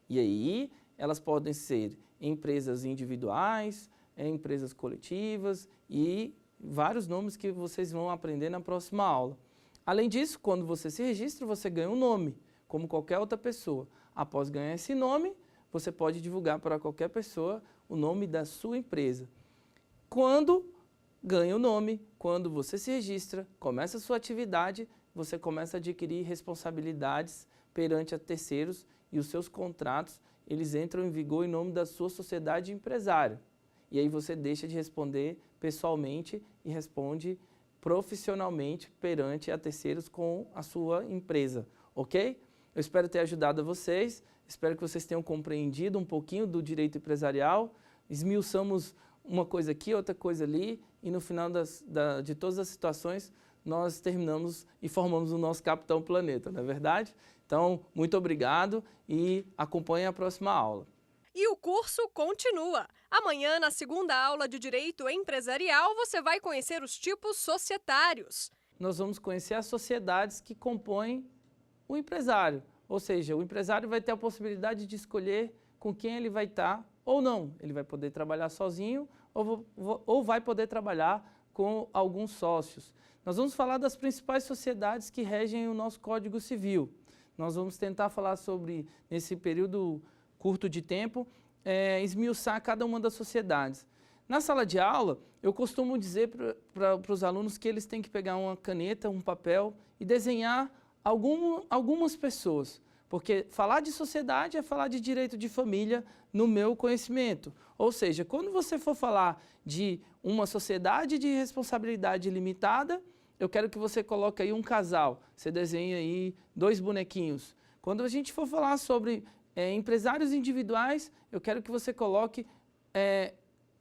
E aí, elas podem ser empresas individuais, empresas coletivas e vários nomes que vocês vão aprender na próxima aula. Além disso, quando você se registra, você ganha um nome, como qualquer outra pessoa. Após ganhar esse nome, você pode divulgar para qualquer pessoa o nome da sua empresa. Quando ganha o nome, quando você se registra, começa a sua atividade, você começa a adquirir responsabilidades perante a terceiros e os seus contratos, eles entram em vigor em nome da sua sociedade empresária. E aí você deixa de responder pessoalmente e responde profissionalmente perante a terceiros com a sua empresa, ok? Eu espero ter ajudado a vocês, espero que vocês tenham compreendido um pouquinho do direito empresarial, esmiuçamos uma coisa aqui, outra coisa ali, e no final de todas as situações, nós terminamos e formamos o nosso Capitão Planeta, não é verdade? Então, muito obrigado e acompanhe a próxima aula. E o curso continua. Amanhã, na segunda aula de Direito Empresarial, você vai conhecer os tipos societários. Nós vamos conhecer as sociedades que compõem o empresário. Ou seja, o empresário vai ter a possibilidade de escolher com quem ele vai estar ou não. Ele vai poder trabalhar sozinho ou vai poder trabalhar com alguns sócios. Nós vamos falar das principais sociedades que regem o nosso Código Civil. Nós vamos tentar falar sobre, nesse período curto de tempo, esmiuçar cada uma das sociedades. Na sala de aula, eu costumo dizer para os alunos que eles têm que pegar uma caneta, um papel e desenhar algumas pessoas, porque falar de sociedade é falar de direito de família no meu conhecimento. Ou seja, quando você for falar de uma sociedade de responsabilidade limitada, eu quero que você coloque aí um casal, você desenha aí 2 bonequinhos. Quando a gente for falar sobre empresários individuais, eu quero que você coloque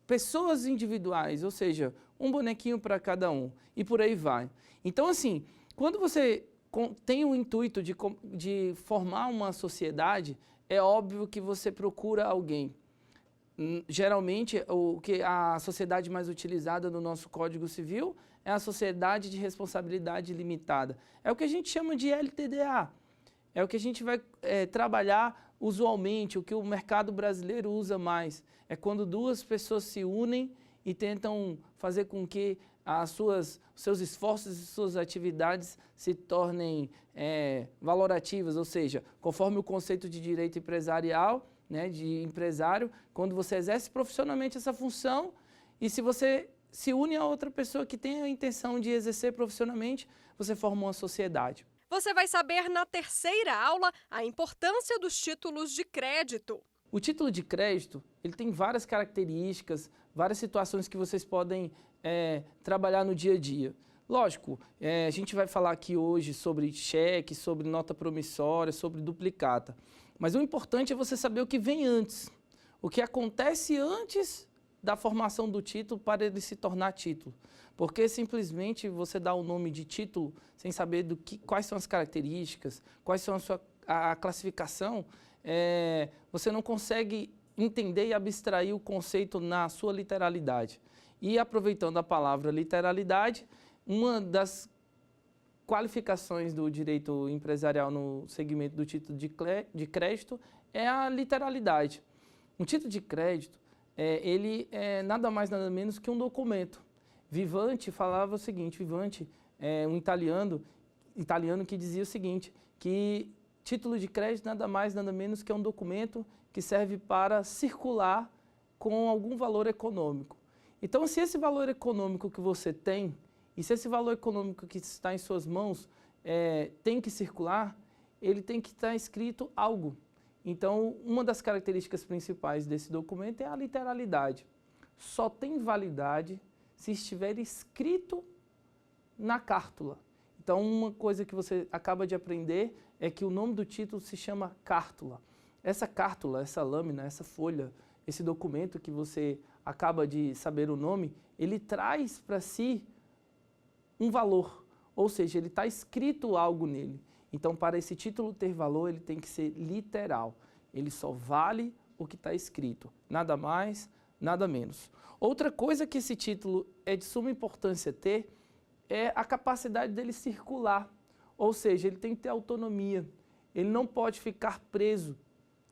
pessoas individuais, ou seja, um bonequinho para cada um, e por aí vai. Então, assim, quando você tem o intuito de formar uma sociedade, é óbvio que você procura alguém. Geralmente, a sociedade mais utilizada no nosso Código Civil é a Sociedade de Responsabilidade Limitada. É o que a gente chama de LTDA. É o que a gente vai trabalhar usualmente, o que o mercado brasileiro usa mais. É quando 2 pessoas se unem e tentam fazer com que seus esforços e suas atividades se tornem valorativas, ou seja, conforme o conceito de direito empresarial, né, de empresário, quando você exerce profissionalmente essa função e se você se une a outra pessoa que tem a intenção de exercer profissionalmente, você forma uma sociedade. Você vai saber na terceira aula a importância dos títulos de crédito. O título de crédito, ele tem várias características, várias situações que vocês podem trabalhar no dia a dia. Lógico, a gente vai falar aqui hoje sobre cheque, sobre nota promissória, sobre duplicata. Mas o importante é você saber o que vem antes. O que acontece antes da formação do título para ele se tornar título. Porque simplesmente você dá o nome de título sem saber quais são as características, quais são a classificação, você não consegue entender e abstrair o conceito na sua literalidade. E aproveitando a palavra literalidade, uma das qualificações do direito empresarial no segmento do título de crédito é a literalidade. Um título de crédito, ele é nada mais nada menos que um documento. Vivanti falava o seguinte, Vivanti é um italiano que dizia o seguinte, que título de crédito nada mais nada menos que um documento que serve para circular com algum valor econômico. Então, se esse valor econômico que você tem, e se esse valor econômico que está em suas mãos tem que circular, ele tem que estar escrito algo. Então, uma das características principais desse documento é a literalidade. Só tem validade se estiver escrito na cártula. Então, uma coisa que você acaba de aprender é que o nome do título se chama cártula. Essa cártula, essa lâmina, essa folha, esse documento que você acaba de saber o nome, ele traz para si um valor, ou seja, ele está escrito algo nele. Então, para esse título ter valor, ele tem que ser literal. Ele só vale o que está escrito, nada mais, nada menos. Outra coisa que esse título é de suma importância ter é a capacidade dele circular, ou seja, ele tem que ter autonomia, ele não pode ficar preso,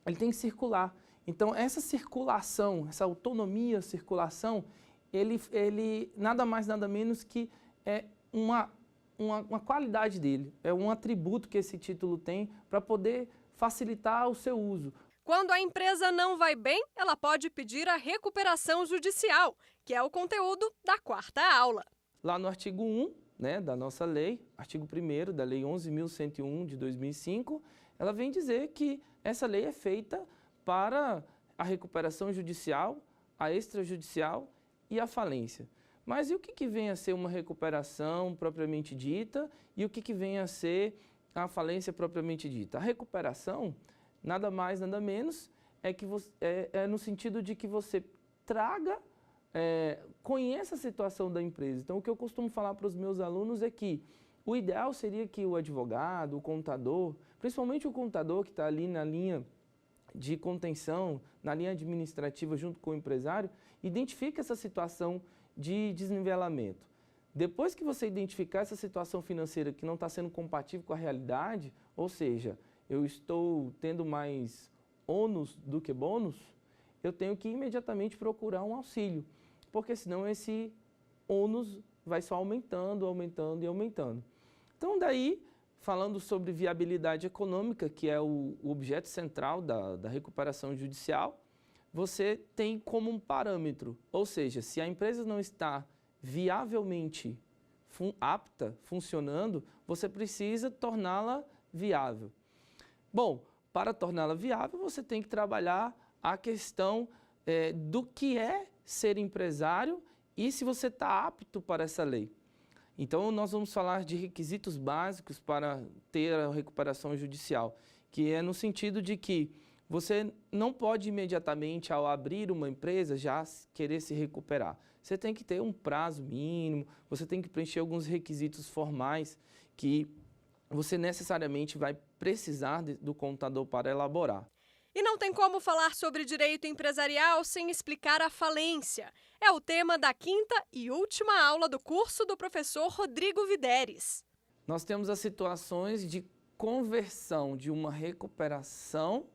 ele tem que circular. Então, essa circulação, essa autonomia, circulação, ele nada mais, nada menos que é uma qualidade dele, é um atributo que esse título tem para poder facilitar o seu uso. Quando a empresa não vai bem, ela pode pedir a recuperação judicial, que é o conteúdo da quarta aula. Lá no artigo 1, da nossa lei, artigo 1º da Lei 11.101 de 2005, ela vem dizer que essa lei é feita para a recuperação judicial, a extrajudicial e a falência. Mas e o que vem a ser uma recuperação propriamente dita e o que vem a ser a falência propriamente dita? A recuperação, nada mais, nada menos, é no sentido de que você conheça a situação da empresa. Então, o que eu costumo falar para os meus alunos é que o ideal seria que o advogado, o contador, principalmente o contador que está ali na linha de contenção, na linha administrativa junto com o empresário, identifique essa situação de desnivelamento. Depois que você identificar essa situação financeira que não está sendo compatível com a realidade, ou seja, eu estou tendo mais ônus do que bônus, eu tenho que imediatamente procurar um auxílio, porque senão esse ônus vai só aumentando, aumentando e aumentando. Então daí, falando sobre viabilidade econômica, que é o objeto central da recuperação judicial, você tem como um parâmetro, ou seja, se a empresa não está viavelmente apta, funcionando, você precisa torná-la viável. Bom, para torná-la viável, você tem que trabalhar a questão do que é ser empresário e se você está apto para essa lei. Então, nós vamos falar de requisitos básicos para ter a recuperação judicial, que é no sentido de que você não pode imediatamente, ao abrir uma empresa, já querer se recuperar. Você tem que ter um prazo mínimo, você tem que preencher alguns requisitos formais que você necessariamente vai precisar do contador para elaborar. E não tem como falar sobre direito empresarial sem explicar a falência. É o tema da quinta e última aula do curso do professor Rodrigo Videres. Nós temos as situações de conversão de uma recuperação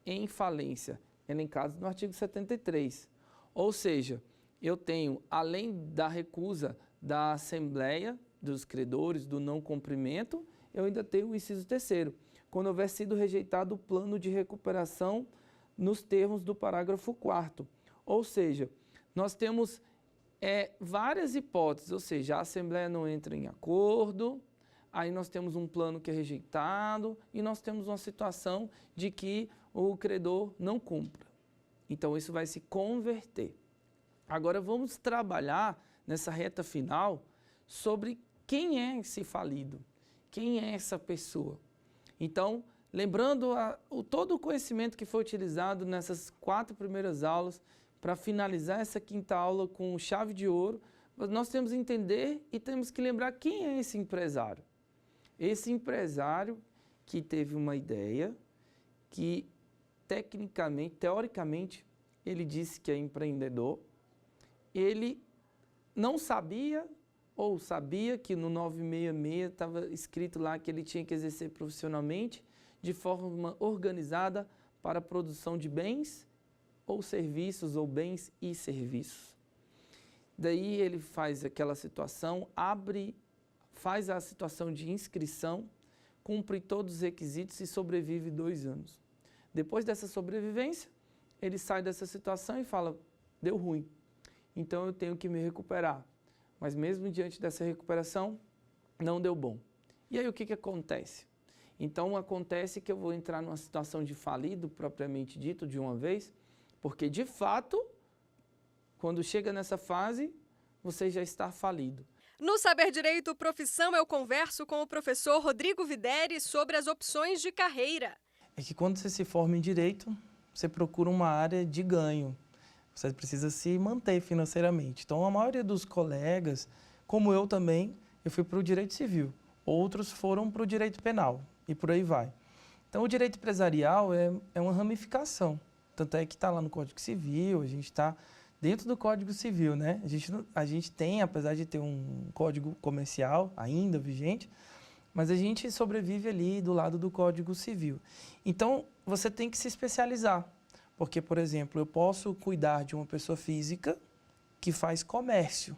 em falência, elencados no artigo 73. Ou seja, eu tenho, além da recusa da Assembleia dos Credores, do não cumprimento, eu ainda tenho o inciso 3º, quando houver sido rejeitado o plano de recuperação nos termos do parágrafo 4º. Ou seja, nós temos várias hipóteses, ou seja, a Assembleia não entra em acordo, aí nós temos um plano que é rejeitado e nós temos uma situação de que o credor não cumpra. Então, isso vai se converter. Agora, vamos trabalhar nessa reta final sobre quem é esse falido, quem é essa pessoa. Então, lembrando todo o conhecimento que foi utilizado nessas 4 primeiras aulas, para finalizar essa 5ª aula com chave de ouro, nós temos que entender e temos que lembrar quem é esse empresário. Esse empresário que teve uma ideia, que teoricamente, ele disse que é empreendedor, ele não sabia ou sabia que no 966 estava escrito lá que ele tinha que exercer profissionalmente de forma organizada para a produção de bens ou serviços, ou bens e serviços. Daí ele faz aquela situação, faz a situação de inscrição, cumpre todos os requisitos e sobrevive 2 anos. Depois dessa sobrevivência, ele sai dessa situação e fala, deu ruim, então eu tenho que me recuperar. Mas mesmo diante dessa recuperação, não deu bom. E aí o que acontece? Então acontece que eu vou entrar numa situação de falido, propriamente dito, de uma vez, porque de fato, quando chega nessa fase, você já está falido. No Saber Direito Profissão, eu converso com o professor Rodrigo Videri sobre as opções de carreira. É que quando você se forma em Direito, você procura uma área de ganho. Você precisa se manter financeiramente. Então, a maioria dos colegas, como eu também, eu fui para o Direito Civil. Outros foram para o Direito Penal e por aí vai. Então, o Direito Empresarial é uma ramificação. Tanto é que está lá no Código Civil, a gente está dentro do Código Civil, né? A gente tem, apesar de ter um Código Comercial ainda vigente, mas a gente sobrevive ali do lado do Código Civil. Então, você tem que se especializar, porque, por exemplo, eu posso cuidar de uma pessoa física que faz comércio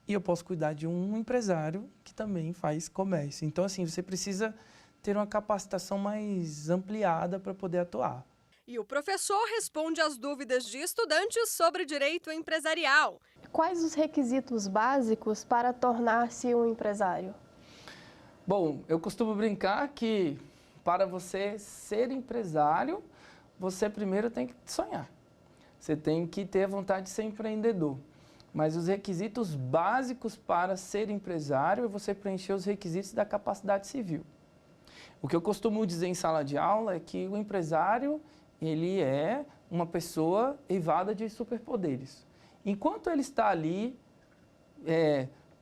e eu posso cuidar de um empresário que também faz comércio. Então, assim, você precisa ter uma capacitação mais ampliada para poder atuar. E o professor responde às dúvidas de estudantes sobre direito empresarial. Quais os requisitos básicos para tornar-se um empresário? Bom, eu costumo brincar que para você ser empresário, você primeiro tem que sonhar. Você tem que ter vontade de ser empreendedor. Mas os requisitos básicos para ser empresário é você preencher os requisitos da capacidade civil. O que eu costumo dizer em sala de aula é que o empresário, ele é uma pessoa eivada de superpoderes. Enquanto ele está ali,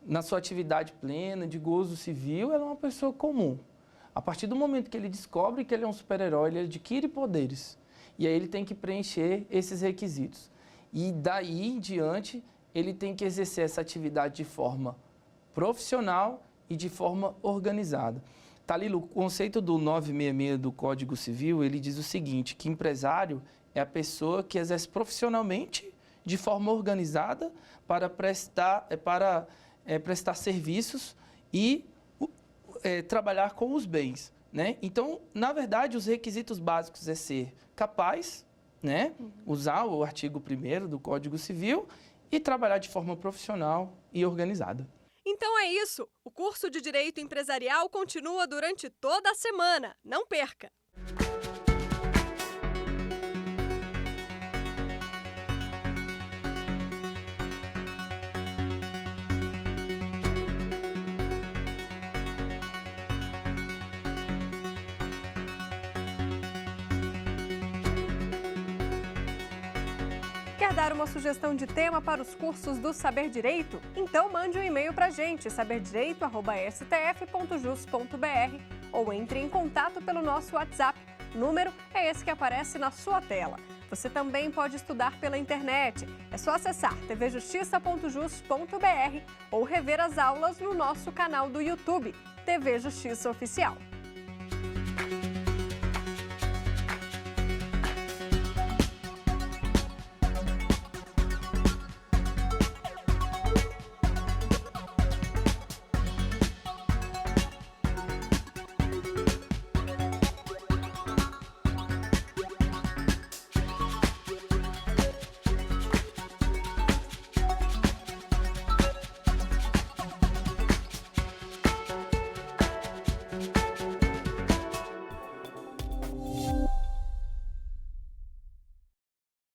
na sua atividade plena, de gozo civil, ele é uma pessoa comum. A partir do momento que ele descobre que ele é um super-herói, ele adquire poderes. E aí ele tem que preencher esses requisitos. E daí em diante, ele tem que exercer essa atividade de forma profissional e de forma organizada. Talilo, o conceito do 966 do Código Civil, ele diz o seguinte, que empresário é a pessoa que exerce profissionalmente, de forma organizada, para prestar serviços e trabalhar com os bens, né? Então, na verdade, os requisitos básicos é ser capaz, né? Usar o artigo 1º do Código Civil e trabalhar de forma profissional e organizada. Então é isso. O curso de Direito Empresarial continua durante toda a semana. Não perca! Quer dar uma sugestão de tema para os cursos do Saber Direito? Então mande um e-mail para a gente, saberdireito@stf.jus.br, ou entre em contato pelo nosso WhatsApp. O número é esse que aparece na sua tela. Você também pode estudar pela internet. É só acessar tvjustiça.jus.br ou rever as aulas no nosso canal do YouTube, TV Justiça Oficial.